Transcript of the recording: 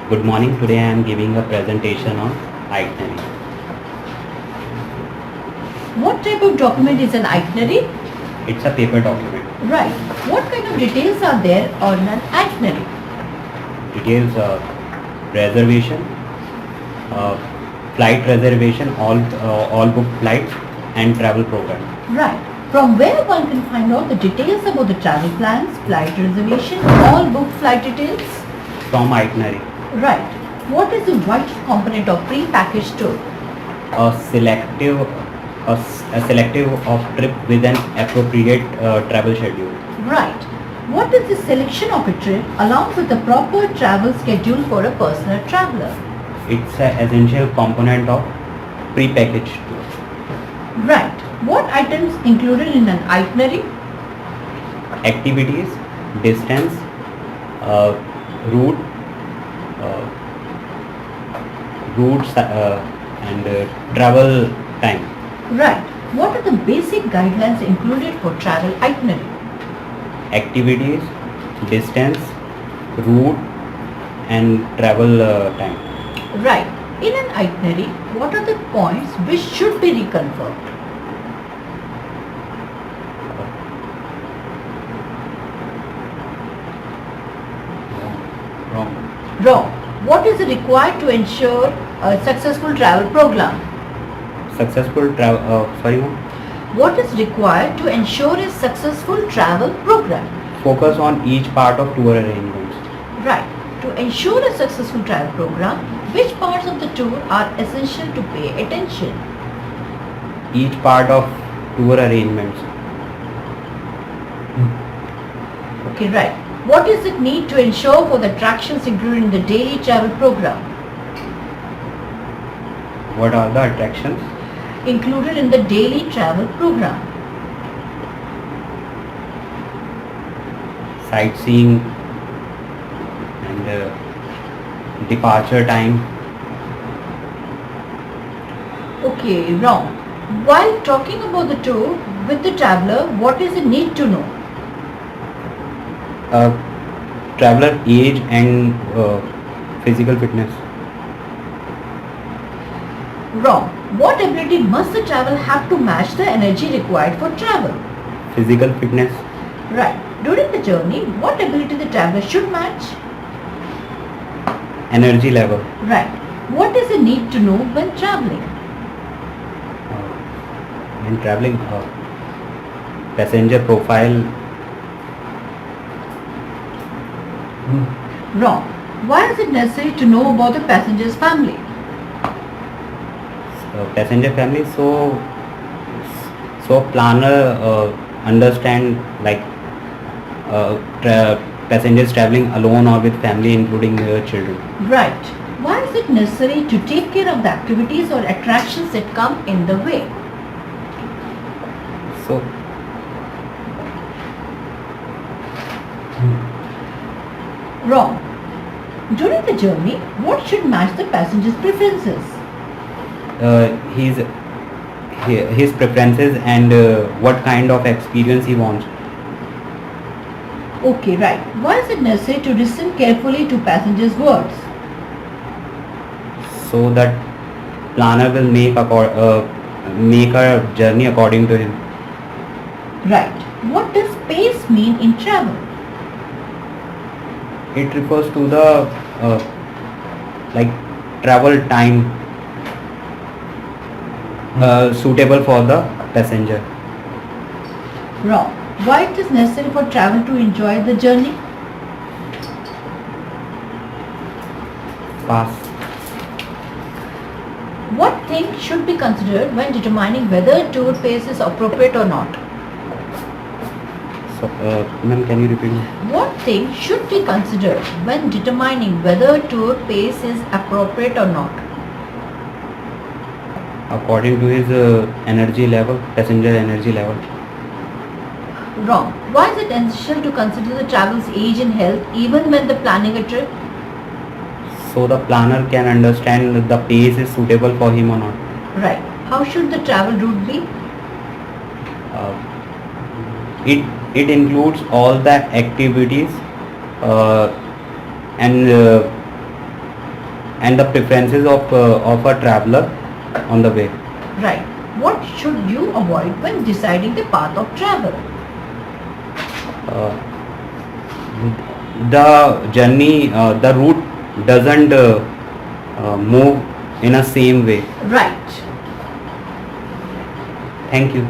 Good morning. Today I am giving a presentation on itinerary. What type of document is an itinerary? It's a paper document. Right. What kind of details are there on an itinerary? Details reservation, flight reservation, all booked flights, and travel program. Right. From where one can find out the details about the travel plans, flight reservation, all booked flight details? From itinerary. Right. What is the vital component of pre-packaged tour? A selective of trip with an appropriate travel schedule. Right. What is the selection of a trip along with a proper travel schedule for a personal traveler? It's an essential component of pre-packaged tour. Right. What items included in an itinerary? Activities, distance, route, routes, and travel time. Right. What are the basic guidelines included for travel itinerary? Activities, distance, route, and travel time. Right. In an itinerary, what are the points which should be reconfirmed? Wrong. Wrong. What is required to ensure a successful travel program? Successful travel. Sorry, ma'am. What is required to ensure a successful travel program? Focus on each part of tour arrangements. Right. To ensure a successful travel program, which parts of the tour are essential to pay attention? Each part of tour arrangements. Okay, right. What is it need to ensure for the attractions included in the daily travel program? What are the attractions? Included in the daily travel program. Sightseeing and departure time. Okay, wrong. While talking about the tour with the traveler, what is the need to know? Traveler age and physical fitness. Wrong. What ability must the traveler have to match the energy required for travel? Physical fitness. Right. During the journey, what ability the traveler should match? Energy level. Right. What is the need to know when traveling? When traveling, passenger profile. Wrong. Why is it necessary to know about the passenger's family? Passenger family, so planner understand like passengers traveling alone or with family including children. Right. Why is it necessary to take care of the activities or attractions that come in the way? So Wrong. During the journey, what should match the passenger's preferences? his preferences and what kind of experience he wants. Okay, right. Why is it necessary to listen carefully to passengers' words? So that planner will make a journey according to him. Right. What does pace mean in travel? It refers to the like travel time suitable for the passenger. Wrong. Why it is necessary for travel to enjoy the journey? Pass. What things should be considered when determining whether a tour pace is appropriate or not? So, ma'am, can you repeat? What things should be considered when determining whether a tour pace is appropriate or not? According to his energy level, passenger energy level. Wrong. Why is it essential to consider the traveler's age and health even when the planning a trip? So the planner can understand the pace is suitable for him or not. Right. How should the travel route be? It includes all the activities and the preferences of a traveler on the way. Right. What should you avoid when deciding the path of travel? Uh, the journey, the route doesn't move in a same way. Right. Thank you.